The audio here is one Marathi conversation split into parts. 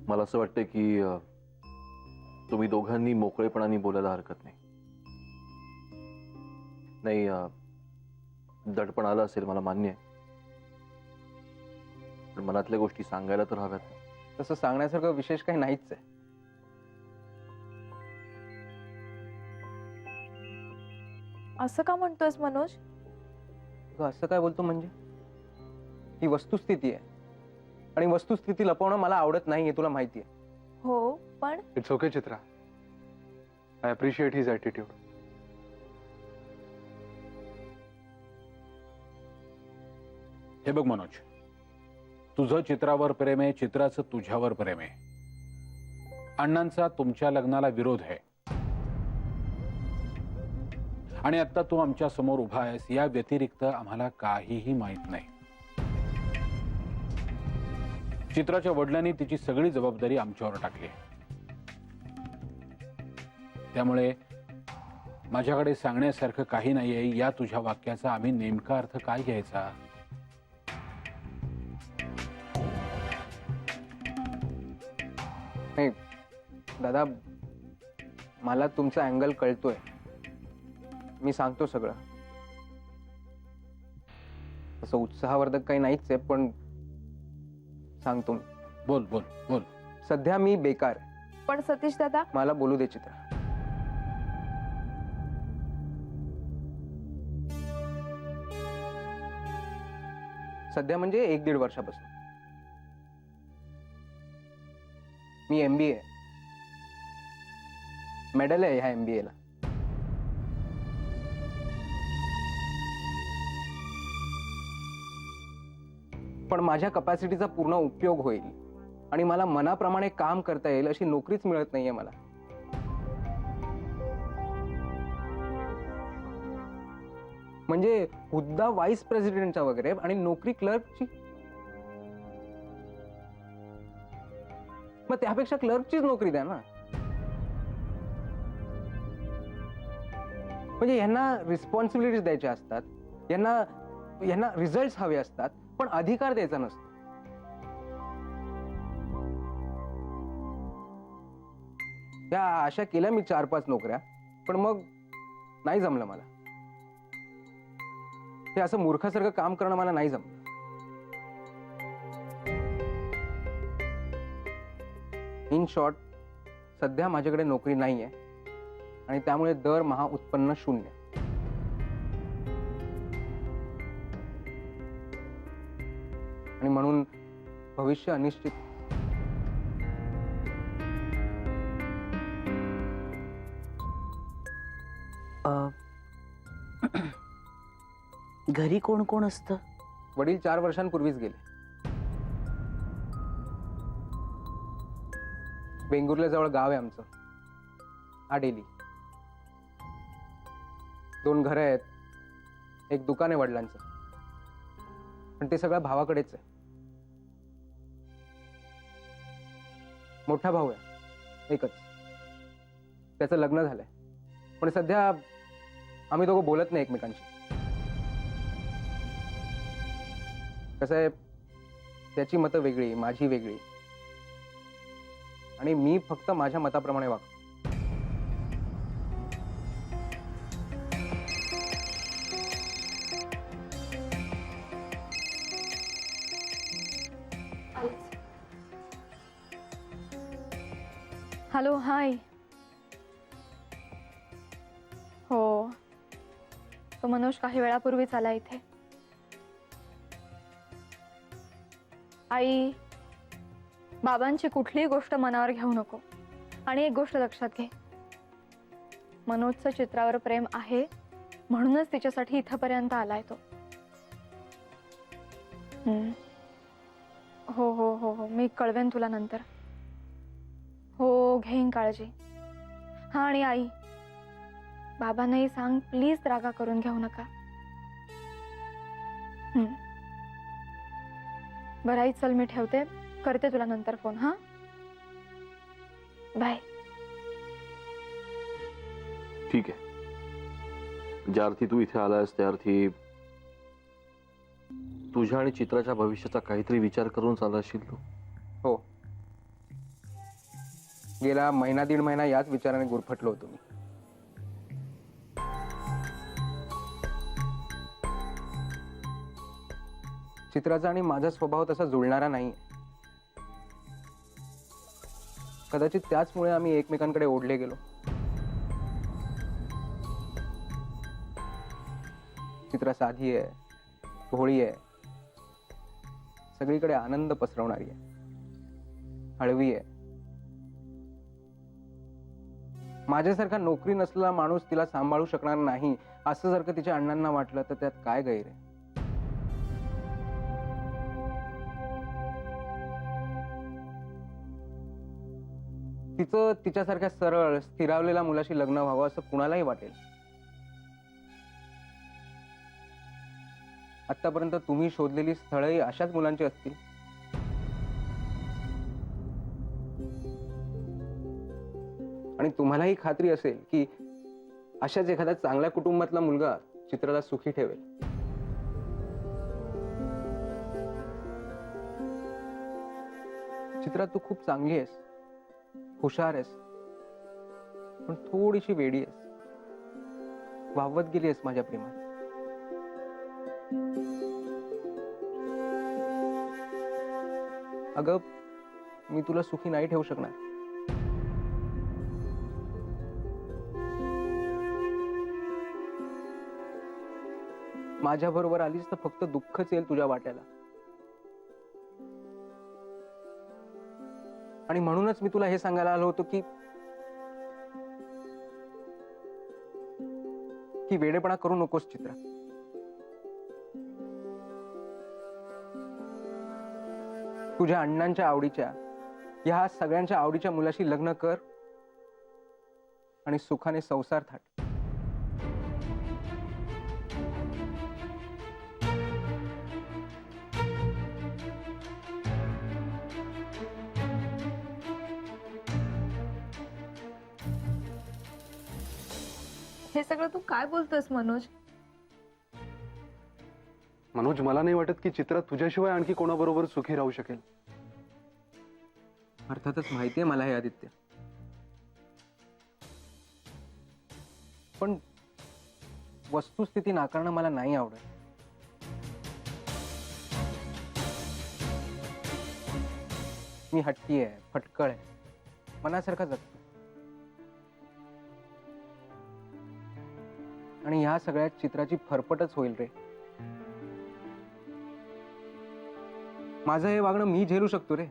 मला असं वाटतं की तुम्ही दोघांनी मोकळेपणाने बोलायला हरकत नाही. नाही, दडपण आलं असेल मला मान्य आहे, पण मनातल्या गोष्टी सांगायला तर हव्यात. तसं सांगण्यासारखं विशेष काही नाहीच आहे. असं का म्हणतोस मनोज? असं काय बोलतो म्हणजे? ही वस्तुस्थिती आहे आणि वस्तुस्थिती लपवणं मला आवडत नाही हे तुला माहिती आहे. हो, पण it's okay Chitra. I appreciate his attitude. हे बघ मनोज, तुझं चित्रावर प्रेम आहे, चित्राचं तुझ्यावर प्रेम आहे. अण्णांचा तुमच्या लग्नाला विरोध आहे आणि आता तू आमच्या समोर उभा आहेस या व्यतिरिक्त आम्हाला काहीही माहित नाही. चित्राच्या वडिलांनी तिची सगळी जबाबदारी आमच्यावर टाकली. त्यामुळे माझ्याकडे सांगण्यासारखं काही नाहीये. या तुझ्या वाक्याचा आम्ही नेमका अर्थ काय घ्यायचा? नाही दादा, मला तुमचा अँगल कळतोय. मी सांगतो सगळं. तसं उत्साहवर्धक काही नाहीच आहे, पण सांगतो मी. बोल बोल बोल. सध्या मी बेकार. पण सतीश दादा, मला बोलू दे चित्रा. सध्या म्हणजे 1-1.5 वर्षापासून मी MBA मेडल आहे ह्या MBA ला. पण माझ्या कपॅसिटीचा पूर्ण उपयोग होईल आणि मला मनाप्रमाणे काम करता येईल अशी नोकरीच मिळत नाहीये मला. म्हणजे हुद्दा व्हाईस प्रेसिडेंटचा वगैरे आणि नोकरी क्लर्कची. मग त्यापेक्षा क्लर्कचीच नोकरी द्या ना. म्हणजे यांना रिस्पॉन्सिबिलिटीज द्यायच्या असतात, यांना रिझल्ट्स हवे असतात, पण अधिकार द्यायचा नसतो. या अशा केल्या मी 4-5 नोकऱ्या, पण मग नाही जमलं मला. हे असं मूर्खासारखं काम करणं मला नाही जमलं. इन शॉर्ट, सध्या माझ्याकडे नोकरी नाहीये आणि त्यामुळे दरमहा उत्पन्न 0. आणि म्हणून भविष्य अनिश्चित. घरी कोण कोण असतं? वडील 4 वर्षांपूर्वीच गेले. वेंगुर्ल्या जवळ गाव आहे आमचं, आडेली. 2 घरं आहेत, एक दुकान आहे वडिलांचं, पण ते सगळं भावाकडेच आहे. मोठा भाऊ आहे एकच, त्याचं लग्न झालंय, पण सध्या आम्ही दोघं बोलत नाही एकमेकांशी. कसं आहे, त्याची मतं वेगळी, माझी वेगळी, आणि मी फक्त माझ्या मताप्रमाणे वागतो. हॅलो, हाय. हो, तो मनोज काही वेळापूर्वीच आला इथे. आई, बाबांची कुठलीही गोष्ट मनावर घेऊ नको. आणि एक गोष्ट लक्षात घे, मनोजचं चित्रावर प्रेम आहे म्हणूनच तिच्यासाठी इथपर्यंत आलाय तो. हो हो हो हो, मी कळवेन तुला नंतर. हो, घेईन काळजी. हा, आणि आई, बाबांनाही सांग प्लीज रागा करून घेऊ नका. बरं आई, चल मी ठेवते, करते तुला नंतर फोन. हा, बाय. ठीक आहे. ज्या अर्थी तू इथे आलास त्या अर्थी तुझ्या आणि चित्राच्या भविष्याचा काहीतरी विचार करूनच आला असशील तू. हो, गेला महिना दीड महिना याच विचाराने गुरफटलो होतो मी. चित्राचा आणि माझा स्वभाव तसा जुळणारा नाही. कदाचित त्याचमुळे आम्ही एकमेकांकडे ओढले गेलो. चित्रा साधी आहे, भोळी आहे, सगळीकडे आनंद पसरवणारी आहे, हळवी आहे. माझ्यासारखा नोकरी नसलेला माणूस तिला सांभाळू शकणार नाही असं जर का तिच्या अण्णांना वाटलं तर त्यात काय गैर आहे. तिचं तिच्यासारख्या सरळ स्थिरावलेल्या मुलाशी लग्न व्हावं असं कुणालाही वाटेल. आतापर्यंत तुम्ही शोधलेली स्थळंही अशाच मुलांची असतील. आणि तुम्हालाही खात्री असेल की अशाच एखाद्या चांगल्या कुटुंबातला मुलगा चित्राला सुखी ठेवेल. चित्रा, तू खूप चांगली आहेस, हुशार आहेस, पण थोडीशी वेडी आहेस. वावत गेली आहेस माझ्या प्रेमात. अगं, मी तुला सुखी नाही ठेवू शकणार. माझ्या बरोबर आलीस तर फक्त दुःखच येईल तुझ्या वाट्याला. आणि म्हणूनच मी तुला हे सांगायला आलो होतो की वेडेपणा करू नकोस चित्रा. तुझ्या अण्णांच्या आवडीच्या, ह्या सगळ्यांच्या आवडीच्या मुलाशी लग्न कर आणि सुखाने संसार थाट. हे सगळं तू काय बोलतोस मनोज? मनोज, मला नाही वाटत की चित्रा तुझ्याशिवाय आणखी कोणाबरोबर सुखी राहू शकेल. अर्थातच माहितीये मला हे आदित्य, पण वस्तुस्थिती नाकारणं मला नाही आवडत. मी हट्टी आहे, फटकळ आहे, मनासारखा जगतो. आणि ह्या सगळ्या चित्राची फरफटच होईल रे. माझं हे वागणं मी झेलू शकतो रे,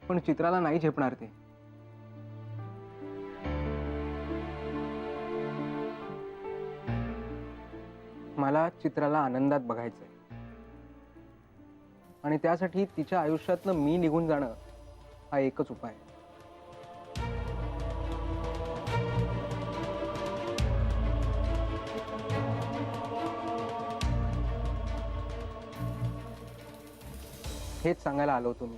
पण चित्राला नाही झेपणार ते. मला चित्राला आनंदात बघायचंय आणि त्यासाठी तिच्या आयुष्यातनं मी निघून जाणं हा एकच उपाय आहे. हेच सांगायला आलो होतो मी.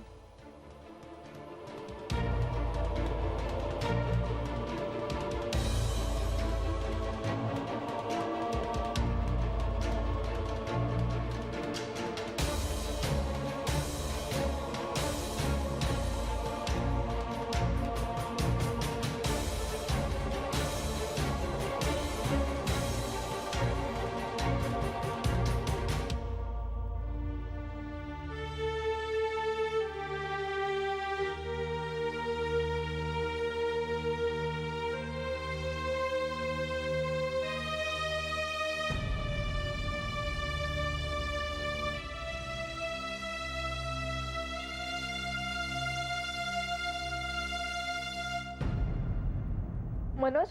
मनोज,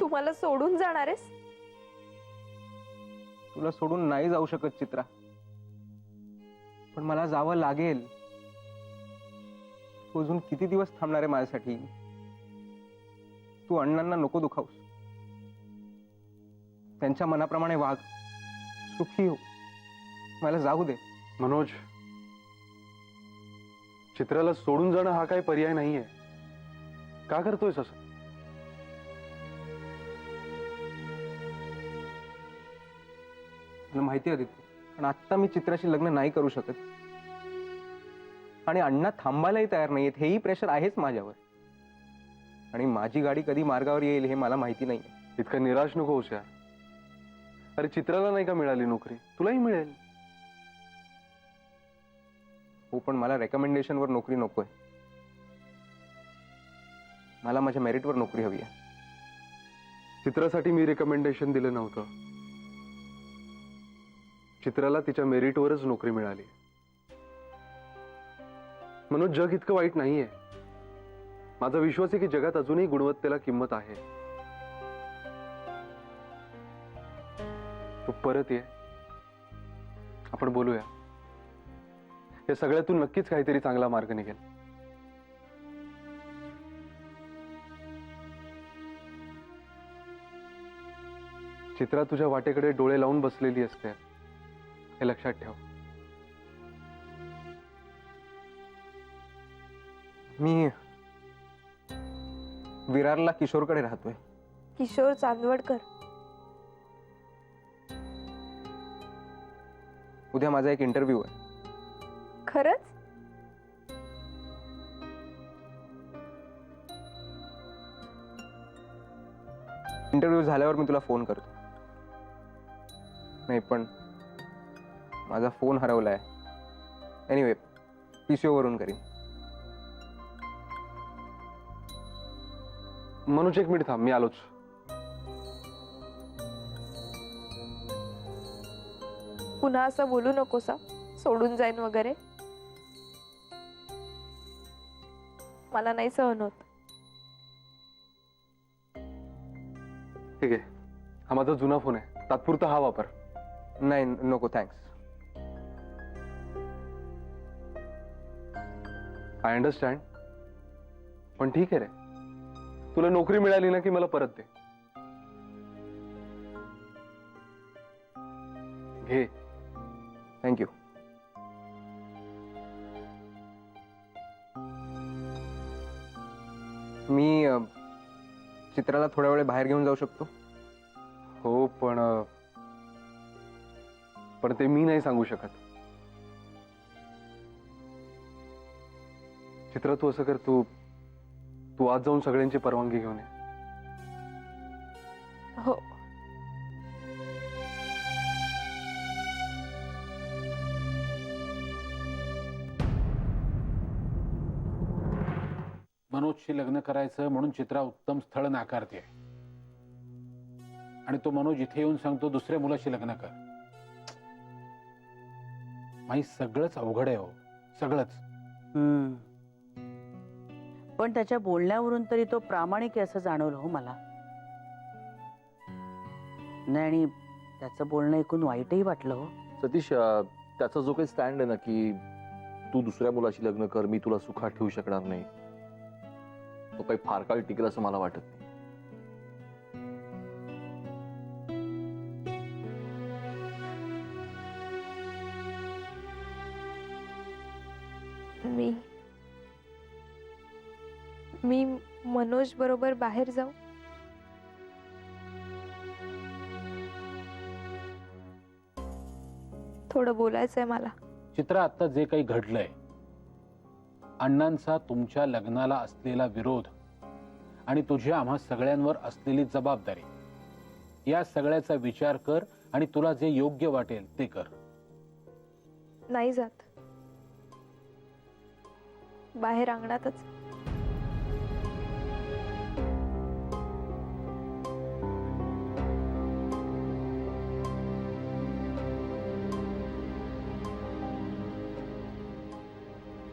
तू मला सोडून जाणार आहेस? तुला सोडून नाही जाऊ शकत चित्रा, पण मला जावं लागेल. तू अजून किती दिवस थांबणार आहे माझ्यासाठी? तू अण्णांना नको दुखावूस. त्यांच्या मनाप्रमाणे वाग, सुखी हो, मला जाऊ दे. मनोज, चित्राला सोडून जाणं हा काही पर्याय नाहीये. का करतोयस असं? तुला माहिती आहे आदित्य, पण आत्ता मी चित्राशी लग्न नाही करू शकत. आणि अण्णा थांबायलाही तयार नाहीयेत, हेही प्रेशर आहेच माझ्यावर. आणि माझी गाडी कधी मार्गावर येईल हे मला माहिती नाही. इतकं निराश नको होऊस यार. अरे चित्राला नाही का मिळाली नोकरी, तुलाही मिळेल. हो, पण मला रेकमेंडेशनवर नोकरी नकोय. मला माझ्या मेरिटवर नोकरी हवी आहे. चित्रासाठी मी रिकमेंडेशन दिलं नव्हतं. चित्राला तिच्या मेरिटवरच नोकरी मिळाली. मनोज, जग इतकं वाईट नाहीये. माझा विश्वास आहे की जगात अजूनही गुणवत्तेला किंमत आहे. तू परत ये, आपण बोलूया. या सगळ्यातून नक्कीच काहीतरी चांगला मार्ग निघेल. चित्रा तुझ्या वाटेकडे डोळे लावून बसलेली असते, हे लक्षात ठेव. मी विरारला किशोरकडे राहतोय. किशोर चांदवडकर. उद्या माझा एक इंटरव्ह्यू आहे. खरंच? इंटरव्ह्यू झाल्यावर मी तुला फोन करतो. नाही, पण माझा फोन हरवलाय. एनिवे, PCO वरून करीन. मनोज, 1 मिनिट थांब, मी आलोच. पुन्हा असं बोलू नकोसा, सोडून जाईन वगैरे. मला नाही सहन होत. ठीक आहे, हा माझा जुना फोन आहे, तात्पुरता हा वापर. नाही, नको, थँक्स. आय अंडरस्टँड, पण ठीक आहे रे. तुला नोकरी मिळाली ना की मला परत दे. घे. थँक्यू. मी चित्राला थोड्या वेळ बाहेर घेऊन जाऊ शकतो? हो, पण ते मी नाही सांगू शकत. चित्रा, तू असं कर, तू आज जाऊन सगळ्यांची परवानगी घेऊन ये. हो. मनोजशी लग्न करायचं म्हणून चित्रा उत्तम स्थळ नाकारते. आणि तो मनोज इथे येऊन सांगतो दुसऱ्या मुलाशी लग्न कर. माई सगळंच अवघड आहे हो, सगळंच. पण त्याच्या बोलण्यावरून तरी तो प्रामाणिक आहे असं जाणवलं हो मला. नाही, आणि त्याचं बोलणं ऐकून वाईटही वाटलं हो. सतीश, त्याचा जो काही स्टँड आहे ना की तू दुसऱ्या मुलाशी लग्न कर, मी तुला सुखात ठेवू शकणार नाही, तो काही फार काळ टिकेल असं मला वाटत नाही. मी मनोज बरोबर बाहेर जाऊ? थोडं बोलायचंय मला. चित्रा, आता जे काही घडलंय, अण्णांचा तुमच्या लग्नाला असलेला विरोध आणि तुझ्या आम्हा सगळ्यांवर असलेली जबाबदारी, या सगळ्याचा विचार कर आणि तुला जे योग्य वाटेल ते कर. नाही जात. बाहेर अंगणातच.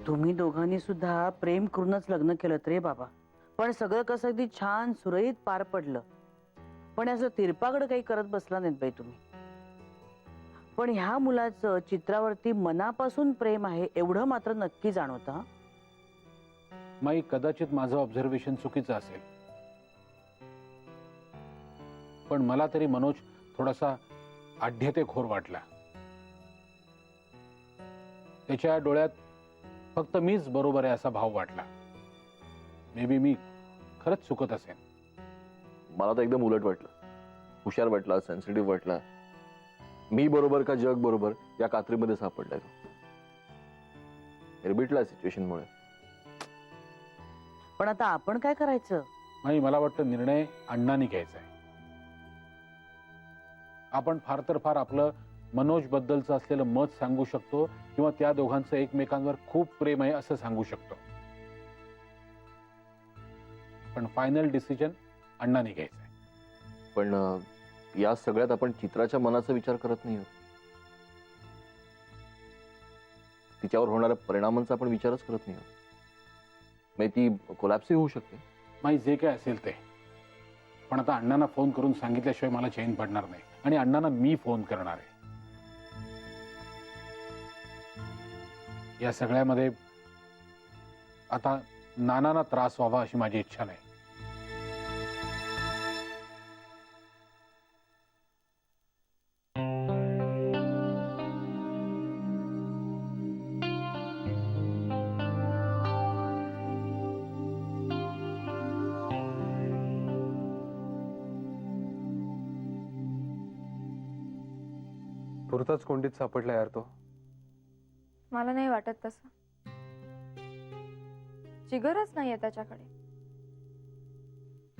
तुम्ही दोघांनी सुद्धा प्रेम करूनच लग्न केलं रे बाबा. पण सगळं कसं अगदी छान सुरळीत पार पडलं. पण असं तिरपाकडं काही करत बसला नाहीत बाई तुम्ही. पण ह्या मुलाचं चित्रावरती मनापासून प्रेम आहे एवढं मात्र नक्की जाणवतं. माई, कदाचित माझं ऑब्झर्वेशन चुकीचं असेल, पण मला तरी मनोज थोडासा आढ्यतेखोर वाटला. त्याच्या डोळ्यात फक्त मीच बरोबर आहे असा भाव वाटला. मे बी मी खरंच चुकत असेल. मला तर एकदम उलट वाटलं, हुशार वाटला, सेन्सिटिव्ह वाटला. मी बरोबर का जग बरोबर या कात्रीमध्ये सापडलाय तो. एरबिटला सिच्युएशनमुळे. पण आता आपण काय करायचं? नाही, मला वाटतं निर्णय अण्णांनी घ्यायचा आहे. आपण फार तर फार आपलं मनोज बद्दलचं असलेलं मत सांगू शकतो किंवा त्या दोघांचं एकमेकांवर खूप प्रेम आहे असं सांगू शकतो, पण फायनल डिसिजन अण्णांनी घ्यायचा आहे. पण या सगळ्यात आपण चित्राच्या मनाचा विचार करत नाही आहोत. तिच्यावर होणाऱ्या परिणामांचा आपण विचारच करत नाही आहोत. म्हणजे ती कोलॅप्सही होऊ शकते. माही जे काय असेल ते, पण आता अण्णांना फोन करून सांगितल्याशिवाय मला चैन पडणार नाही आणि अण्णांना मी फोन करणार आहे. या सगळ्यामध्ये आता नानांना त्रास व्हावा अशी माझी इच्छा नाही. पुरताच कोंडीत सापडला यार तो. मला नाही वाटत तसं. जिगरच नाहीये त्याच्याकडे.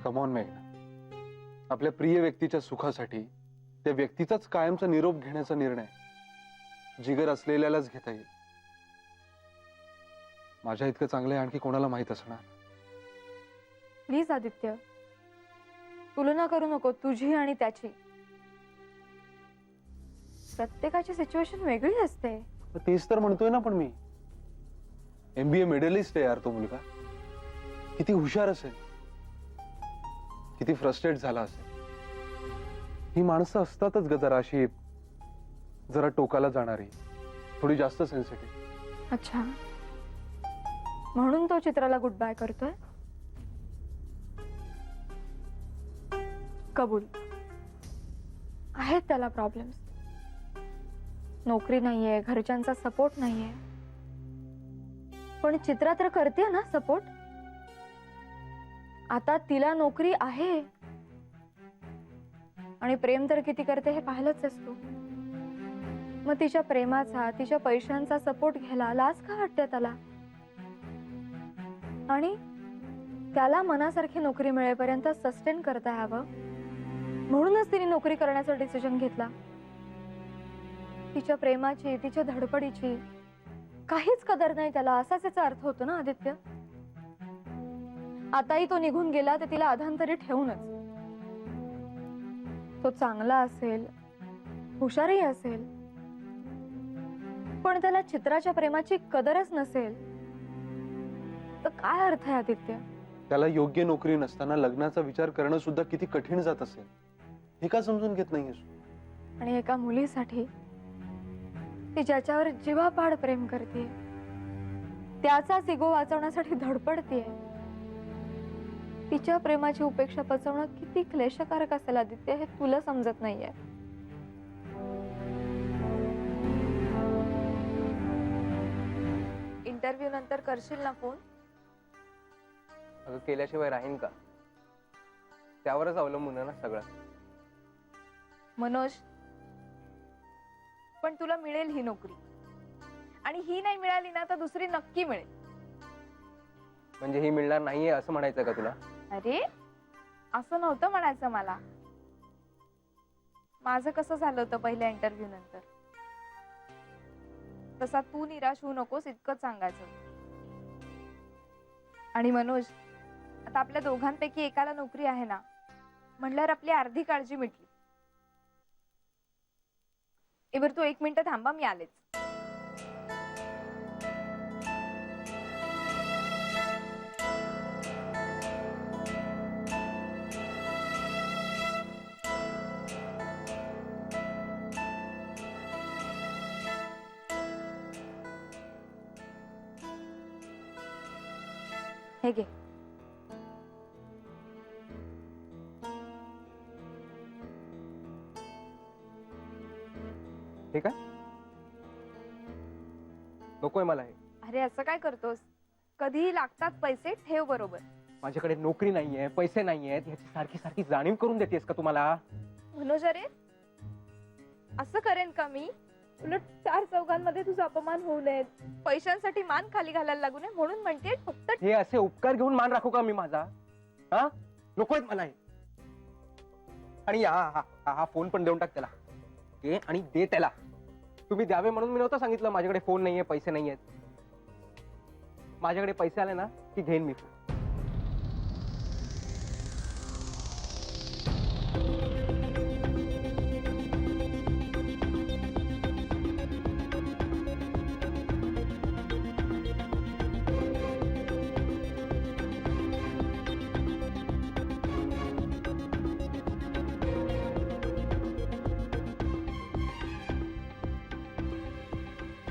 कमॉन मेघना, आपल्या प्रिय व्यक्तीच्या सुखासाठी त्या व्यक्तीचाच कायमचा निरोप घेण्याचा निर्णय जिगर असलेल्यालाच घेता येईल. माझ्या इतकं चांगलं आहे आणखी कोणाला माहित असणार. प्लीज आदित्य, तुलना करू नको तुझी आणि त्याची. प्रत्येकाची सिच्युएशन वेगळी असते. तेच तर म्हणतोय ना, पण मी MBA मेडलिस्ट आहे यार तो मुलगा. किती हुशार असेल, किती फ्रस्ट्रेट झाला असेल. ही माणसं असतातच ग जरा अशी, जरा टोकाला जाणारी, थोडी जास्त सेन्सिटिव्ह. अच्छा, म्हणून तो चित्राला गुड बाय करतोय. कबूल, आहेत त्याला प्रॉब्लेम्स. नोकरी नाहीये, घरच्यांचा सपोर्ट नाहीये, पण चित्रा तर करते ना सपोर्ट. आता तिला नोकरी आहे आणि प्रेम तर किती करते हे पाहिलंच आहेस तू. मग तिच्या प्रेमाचा, तिच्या पैशांचा सपोर्ट घ्यायला लाज का वाटते त्याला? आणि त्याला मनासारखी नोकरी मिळेपर्यंत सस्टेन करता यावं म्हणूनच तिने नोकरी करण्याचा डिसिजन घेतला. तिच्या प्रेमाची, तिच्या धडपडीची काहीच कदर नाही त्याला, असाच याचा अर्थ होतो ना आदित्य. आताही तो निघून गेला तर तिला अधांतरी ठेवूनच. तो चांगला असेल, हुशारही असेल, पण त्याला चित्राच्या प्रेमाची कदरच नसेल तर काय अर्थ आहे आदित्य? त्याला योग्य नोकरी नसताना लग्नाचा विचार करणं सुद्धा किती कठीण जात असेल, हे का समजून घेत नाहीयेस? आणि एका मुलीसाठी ती ज्याच्यावर जीवापाड प्रेम करते, त्याचाच इगो वाचवण्यासाठी धडपडते, तिच्या प्रेमाची उपेक्षा पचवणं किती क्लेशकारक असेल आदित्य, हे तुला समजत नाहीये. इंटरव्ह्यू नंतर करशील ना फोन? अगं केल्याशिवाय राहीन का? त्यावरच अवलंबून आहे ना सगळं. मनोज, पण तुला मिळेल ही नोकरी, आणि ही नाही मिळाली ना तर दुसरी नक्की मिळेल. म्हणजे ही मिळणार नाहीये असं म्हणायचं का तुला? अरे असं नव्हतं म्हणायचं मला. माझं कसं झालं होतं पहिल्या इंटरव्ह्यू नंतर, तसा तू निराश होऊ नकोस इतकंच सांगायचं. आणि मनोज, आता आपल्या दोघांपैकी एकाला नोकरी आहे ना, म्हणल्यावर आपली अर्धी काळजी मिटली. एबर तू 1 मिनिट थांबा, मी आलेच. हे घे. हे काय? नकोय मला हे. अरे असं काय करतोस? कधीही लागतात पैसे, ठेव बरोबर. माझ्याकडे नोकरी नाहीये, पैसे नाहीयेत, याची सारखी सारखी जाणीव करून देतेस का तुम्हाला? मनोज, अरे असं करेन का मी? उलट चार चौघांमध्ये तुझा अपमान होऊ नये, पैशांसाठी मान खाली घालायला लागू नये म्हणून म्हणते फक्त. हे असे उपकार घेऊन मान राखू का मी माझा? हा नकोय मला हे. आणि हा फोन पण देऊन टाक त्याला. दे आणि दे त्याला. तुम्ही द्यावे म्हणून मी नव्हतं सांगितलं माझ्याकडे फोन नाहीये, पैसे नाहीयेत. माझ्याकडे पैसे आले ना की घेईन मी फोन.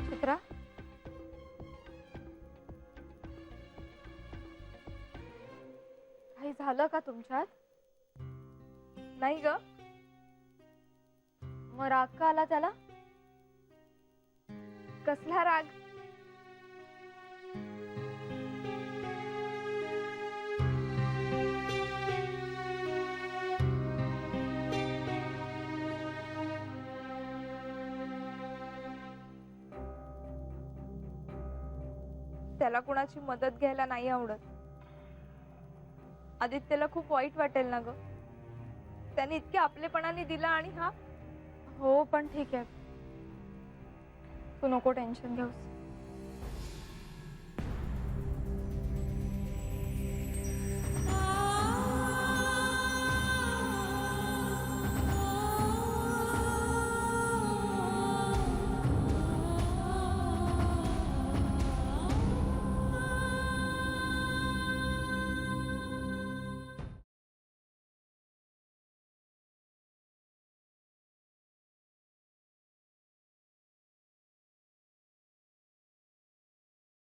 चित्रा, काही झालं का तुमच्यात? नाही ग. मग राग का आला त्याला? कसला राग? त्याला कुणाची मदत घ्यायला नाही आवडत. आदित्यला खूप वाईट वाटेल ना ग. त्याने इतक्या आपलेपणाने दिला आणि हा. हो पण ठीक आहे, तू नको टेन्शन घेऊस.